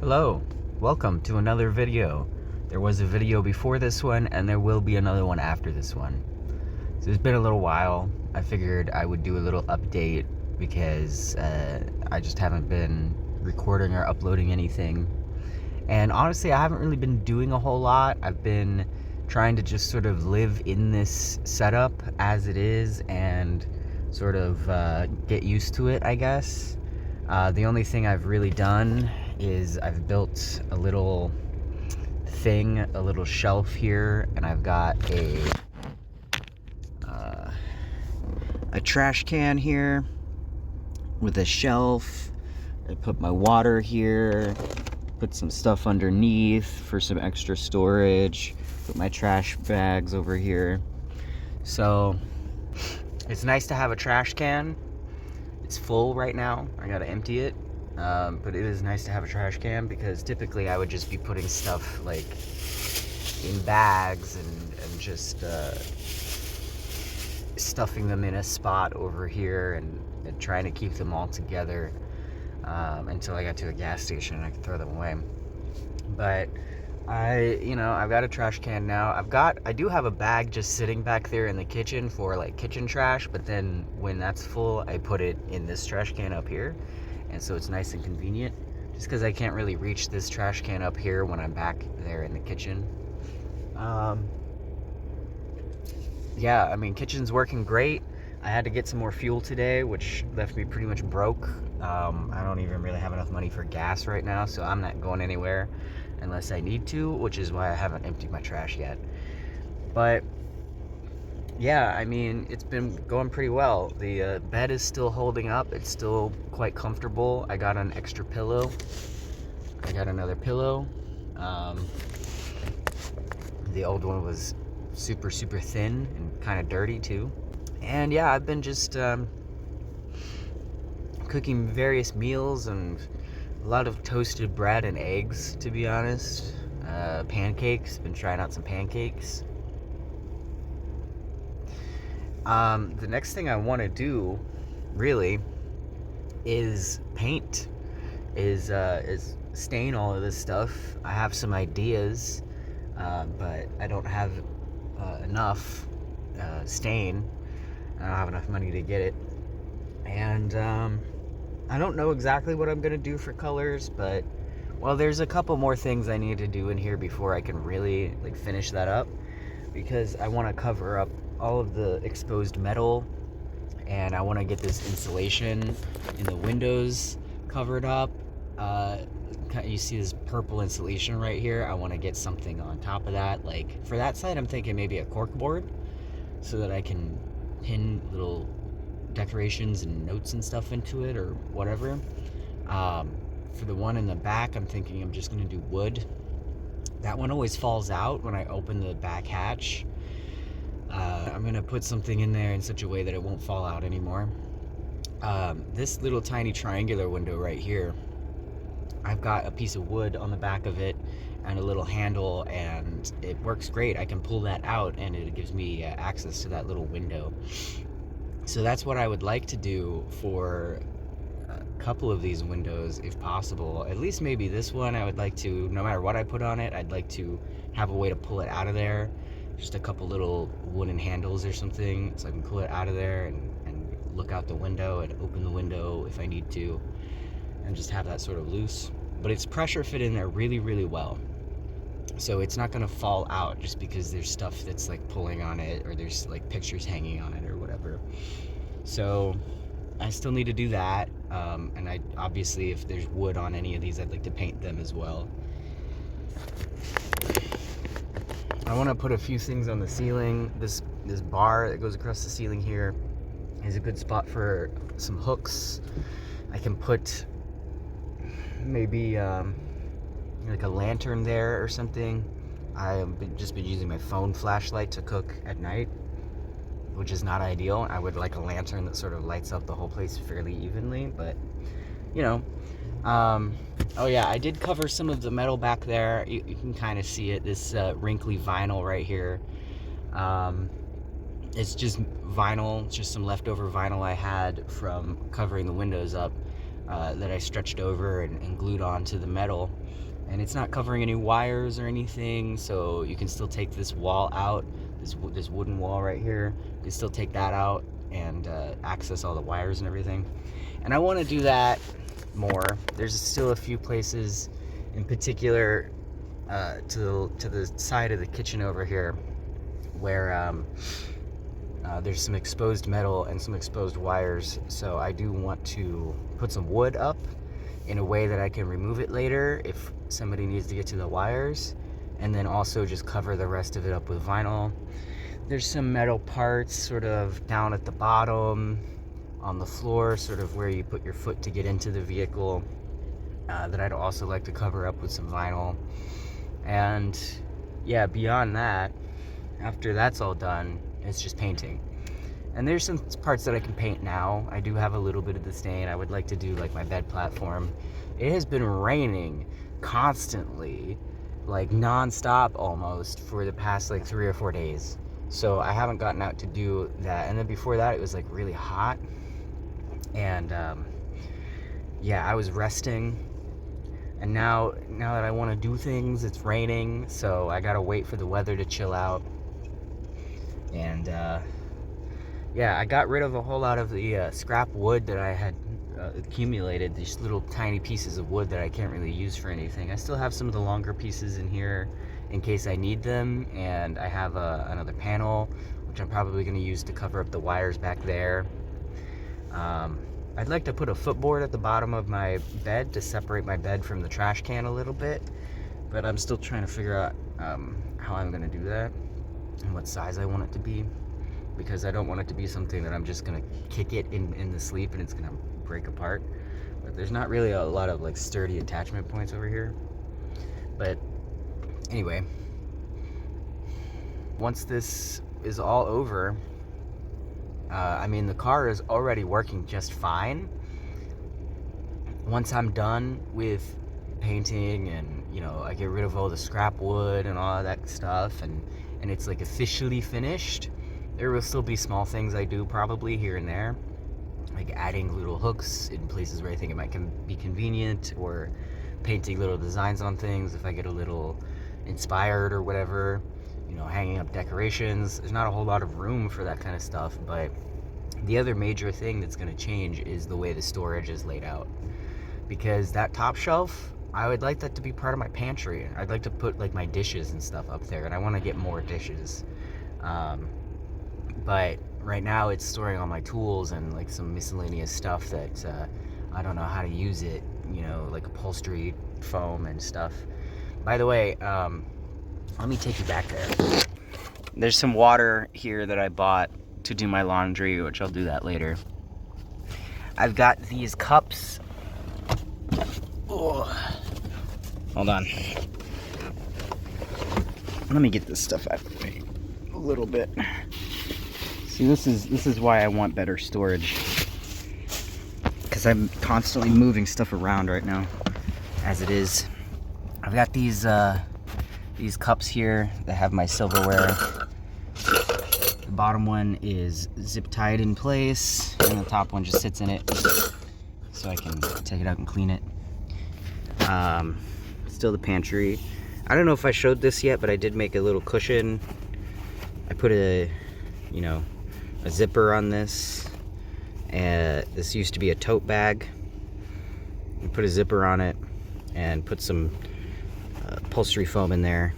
Hello, welcome to another video. There was a video before this one and there will be another one after this one. So it's been a little while. I figured I would do a little update because I just haven't been recording or uploading anything. And honestly, I haven't really been doing a whole lot. I've been trying to just sort of live in this setup as it is and sort of get used to it, I guess. The only thing I've really done is I've built a little thing, a little shelf here, and I've got a trash can here with a shelf. I put my water here, put some stuff underneath for some extra storage, put my trash bags over here. So it's nice to have a trash can. It's full right now. I gotta empty it. But it is nice to have a trash can because typically I would just be putting stuff like in bags and just stuffing them in a spot over here and trying to keep them all together until I got to a gas station and I could throw them away. But I've got a trash can now. I do have a bag just sitting back there in the kitchen for like kitchen trash, but then when that's full, I put it in this trash can up here. And so it's nice and convenient just because I can't really reach this trash can up here when I'm back there in the kitchen. Yeah, I mean, kitchen's working great. I had to get some more fuel today, which left me pretty much broke. I don't even really have enough money for gas right now, so I'm not going anywhere unless I need to, which is why I haven't emptied my trash yet. But yeah, I mean, it's been going pretty well. The bed is still holding up. It's still quite comfortable. I got an extra pillow. I got another pillow. The old one was super thin and kind of dirty too. And yeah, I've been just cooking various meals and a lot of toasted bread and eggs, to be honest. Pancakes, been trying out some pancakes. The next thing I want to do, really, is paint, is stain all of this stuff. I have some ideas, but I don't have enough stain. I don't have enough money to get it, and I don't know exactly what I'm gonna do for colors, but well, there's a couple more things I need to do in here before I can really like finish that up, because I want to cover up all of the exposed metal, and I want to get this insulation in the windows covered up. You see this purple insulation right here. I want to get something on top of that. Like for that side, I'm thinking maybe a cork board so that I can pin little decorations and notes and stuff into it or whatever. For the one in the back, I'm thinking I'm just going to do wood. That one always falls out when I open the back hatch. I'm going to put something in there in such a way that it won't fall out anymore. This little tiny triangular window right here, I've got a piece of wood on the back of it and a little handle, and it works great. I can pull that out and it gives me access to that little window. So that's what I would like to do for a couple of these windows if possible. At least maybe this one, I would like to, no matter what I put on it, I'd like to have a way to pull it out of there. Just a couple little wooden handles or something so I can pull it out of there and look out the window and open the window if I need to, and just have that sort of loose. But it's pressure fit in there really well, so it's not going to fall out just because there's stuff that's like pulling on it or there's like pictures hanging on it or whatever. So I still need to do that, and I obviously, if there's wood on any of these, I'd like to paint them as well. I want to put a few things on the ceiling. This bar that goes across the ceiling here is a good spot for some hooks. I can put maybe like a lantern there or something. I've just been using my phone flashlight to cook at night, which is not ideal. I would like a lantern that sort of lights up the whole place fairly evenly, but you know. Oh yeah, I did cover some of the metal back there. You can kind of see it, this wrinkly vinyl right here. It's just vinyl, just some leftover vinyl I had from covering the windows up. that I stretched over and glued onto the metal. And it's not covering any wires or anything, so you can still take this wall out, this wooden wall right here. You can still take that out and access all the wires and everything. And I want to do that more. There's still a few places, in particular to the side of the kitchen over here, where there's some exposed metal and some exposed wires. So I do want to put some wood up in a way that I can remove it later if somebody needs to get to the wires, and then also just cover the rest of it up with vinyl. There's some metal parts sort of down at the bottom on the floor, sort of where you put your foot to get into the vehicle, that I'd also like to cover up with some vinyl. And yeah, beyond that, after that's all done, it's just painting. And there's some parts that I can paint now. I do have a little bit of the stain. I would like to do like my bed platform. It has been raining constantly, like non-stop almost, for the past like 3 or 4 days. So I haven't gotten out to do that. And then before that, it was like really hot. And yeah, I was resting. And now that I want to do things, it's raining. So I gotta wait for the weather to chill out. And yeah, I got rid of a whole lot of the scrap wood that I had accumulated, these little tiny pieces of wood that I can't really use for anything. I still have some of the longer pieces in here in case I need them, and I have another panel, which I'm probably going to use to cover up the wires back there. I'd like to put a footboard at the bottom of my bed to separate my bed from the trash can a little bit, but I'm still trying to figure out how I'm going to do that and what size I want it to be, because I don't want it to be something that I'm just gonna kick it in the sleep and it's gonna break apart. But there's not really a lot of like sturdy attachment points over here. But anyway, once this is all over, I mean, the car is already working just fine. Once I'm done with painting and, you know, I get rid of all the scrap wood and all of that stuff, and it's like officially finished, there will still be small things I do probably here and there, like adding little hooks in places where I think it might be convenient, or painting little designs on things if I get a little inspired or whatever, you know, hanging up decorations. There's not a whole lot of room for that kind of stuff, but the other major thing that's going to change is the way the storage is laid out, because that top shelf, I would like that to be part of my pantry. I'd like to put like my dishes and stuff up there, and I want to get more dishes. But right now it's storing all my tools and like some miscellaneous stuff that I don't know how to use it, you know, like upholstery foam and stuff. By the way, let me take you back there. There's some water here that I bought to do my laundry, which I'll do that later. I've got these cups. Oh. Hold on. Let me get this stuff out of the way a little bit. See, this is why I want better storage, because I'm constantly moving stuff around right now as it is. I've got these cups here that have my silverware. The bottom one is zip tied in place, and the top one just sits in it, so I can take it out and clean it. Still the pantry. I don't know if I showed this yet, but I did make a little cushion. I put a zipper on this. This used to be a tote bag. I put a zipper on it and put some upholstery foam in there,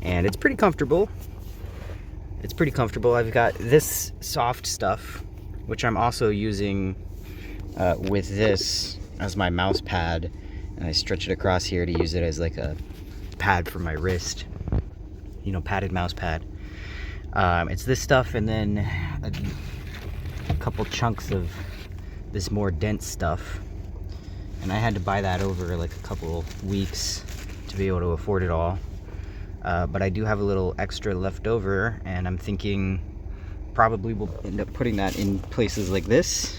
and it's pretty comfortable. It's pretty comfortable. I've got this soft stuff, which I'm also using with this as my mouse pad, and I stretch it across here to use it as like a pad for my wrist, you know, padded mouse pad. It's this stuff, and then a couple chunks of this more dense stuff, and I had to buy that over like a couple weeks to be able to afford it all. But I do have a little extra left over, and I'm thinking probably we'll end up putting that in places like this,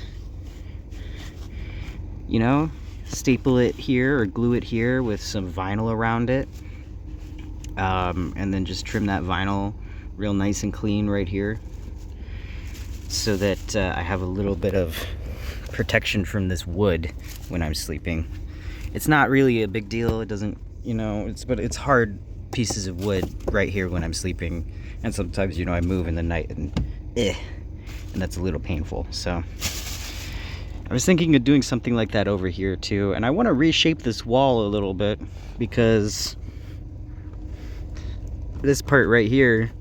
you know, staple it here or glue it here with some vinyl around it, and then just trim that vinyl real nice and clean right here, so that I have a little bit of protection from this wood when I'm sleeping. It's not really a big deal. It doesn't, you know, but it's hard pieces of wood right here when I'm sleeping. And sometimes, you know, I move in the night and that's a little painful. So I was thinking of doing something like that over here too. And I want to reshape this wall a little bit because this part right here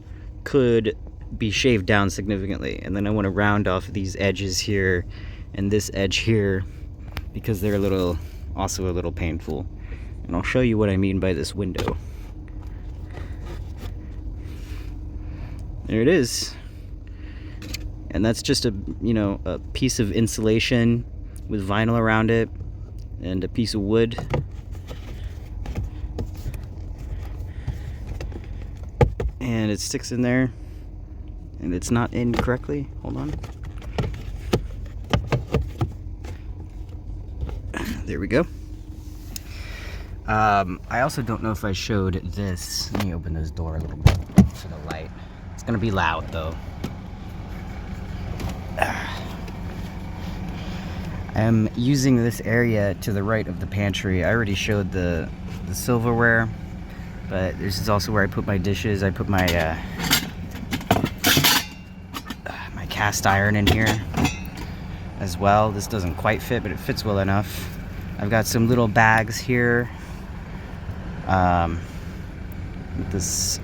could be shaved down significantly. And then I want to round off these edges here and this edge here because they're also a little painful. And I'll show you what I mean by this window. There it is. And that's just a piece of insulation with vinyl around it and a piece of wood. And it sticks in there and it's not in correctly. Hold on. There we go. I also don't know if I showed this. Let me open this door a little bit for the light. It's gonna be loud though. I'm using this area to the right of the pantry. I already showed the silverware, but this is also where I put my dishes. I put my my cast iron in here as well. This doesn't quite fit, but it fits well enough. I've got some little bags here. With this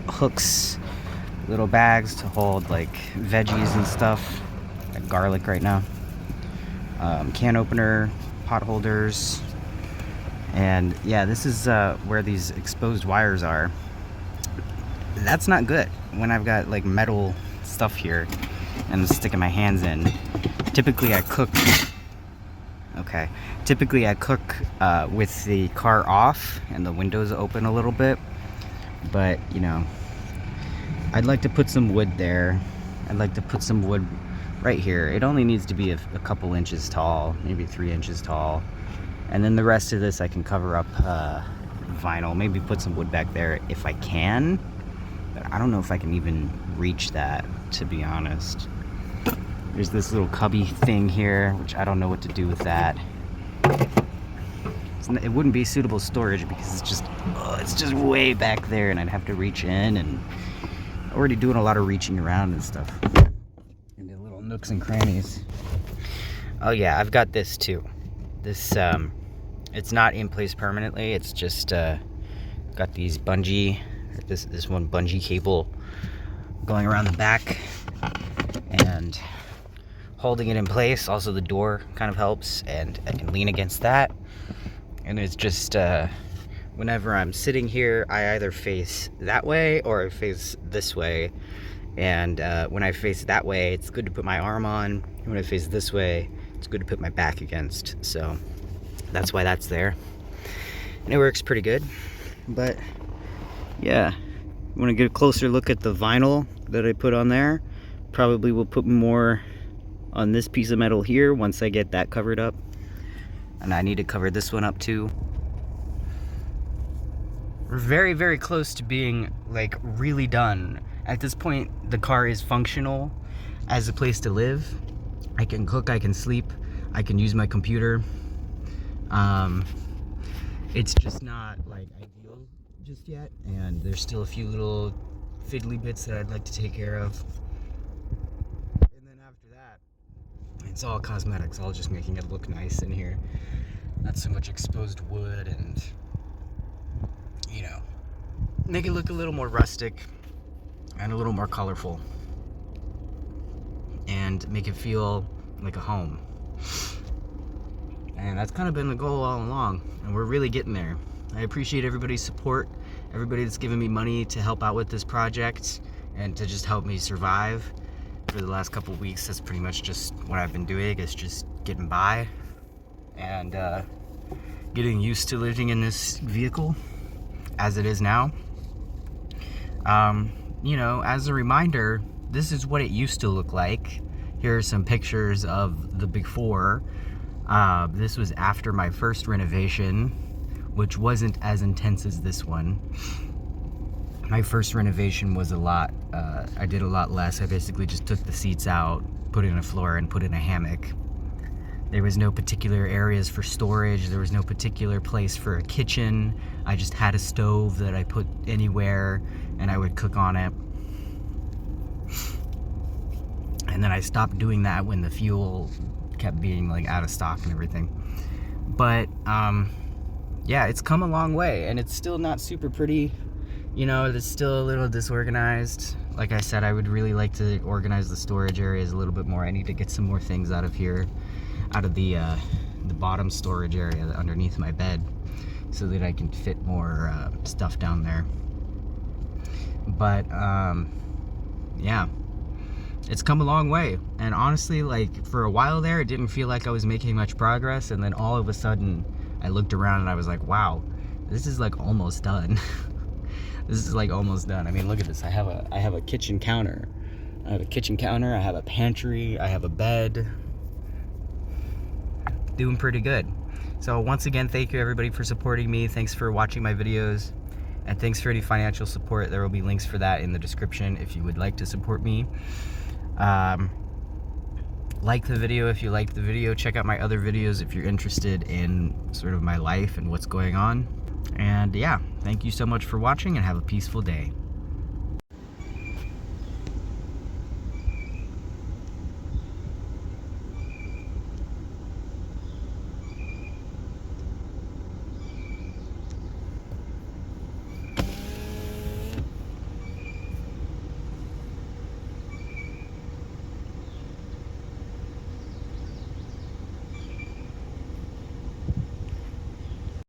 hooks, little bags to hold like veggies and stuff, like garlic right now. Can opener, pot holders, and yeah, this is where these exposed wires are. That's not good when I've got like metal stuff here and sticking my hands in. Typically I cook with the car off and the windows open a little bit, but you know, I'd like to put some wood there. I'd like to put some wood right here. It only needs to be a couple inches tall, maybe 3 inches tall, and then the rest of this I can cover up vinyl, maybe put some wood back there if I can, but I don't know if I can even reach that, to be honest. There's this little cubby thing here, which I don't know what to do with that. It wouldn't be suitable storage because it's just way back there and I'd have to reach in, and already doing a lot of reaching around and stuff in the little nooks and crannies. Oh yeah, I've got this too. This it's not in place permanently. It's just got these this one bungee cable going around the back and holding it in place. Also the door kind of helps, and I can lean against that. And it's just whenever I'm sitting here, I either face that way or I face this way. And when I face that way, it's good to put my arm on. When I face this way, it's good to put my back against. So that's why that's there. And it works pretty good. But yeah, you want to get a closer look at the vinyl that I put on there. Probably will put more on this piece of metal here once I get that covered up. And I need to cover this one up too. We're very, very close to being like really done. At this point, the car is functional as a place to live. I can cook, I can sleep, I can use my computer. It's just not like ideal just yet, and there's still a few little fiddly bits that I'd like to take care of. And then after that, it's all cosmetics, all just making it look nice in here. Not so much exposed wood, and you know, make it look a little more rustic and a little more colorful, and make it feel like a home. And that's kind of been the goal all along, and we're really getting there. I appreciate everybody's support, everybody that's given me money to help out with this project and to just help me survive for the last couple weeks. That's pretty much just what I've been doing, is just getting by and getting used to living in this vehicle as it is now. You know, as a reminder, this is what it used to look like. Here are some pictures of the before. This was after my first renovation, which wasn't as intense as this one. My first renovation was a lot, I did a lot less. I basically just took the seats out, put in a floor, and put in a hammock. There was no particular areas for storage. There was no particular place for a kitchen. I just had a stove that I put anywhere and I would cook on it. And then I stopped doing that when the fuel kept being like out of stock and everything. But yeah, it's come a long way, and it's still not super pretty. You know, it's still a little disorganized. Like I said, I would really like to organize the storage areas a little bit more. I need to get some more things out of here, out of the bottom storage area underneath my bed, so that I can fit more stuff down there. But yeah, it's come a long way. And honestly, like, for a while there, it didn't feel like I was making much progress, and then all of a sudden I looked around and I was like, wow, this is like almost done. This is like almost done. I mean, look at this. I have a kitchen counter. I have a kitchen counter, I have a pantry, I have a bed. Doing pretty good. So once again, thank you everybody for supporting me. Thanks for watching my videos, and thanks for any financial support. There will be links for that in the description if you would like to support me. Like the video if you liked the video. Check out my other videos if you're interested in sort of my life and what's going on. And yeah, thank you so much for watching, and have a peaceful day.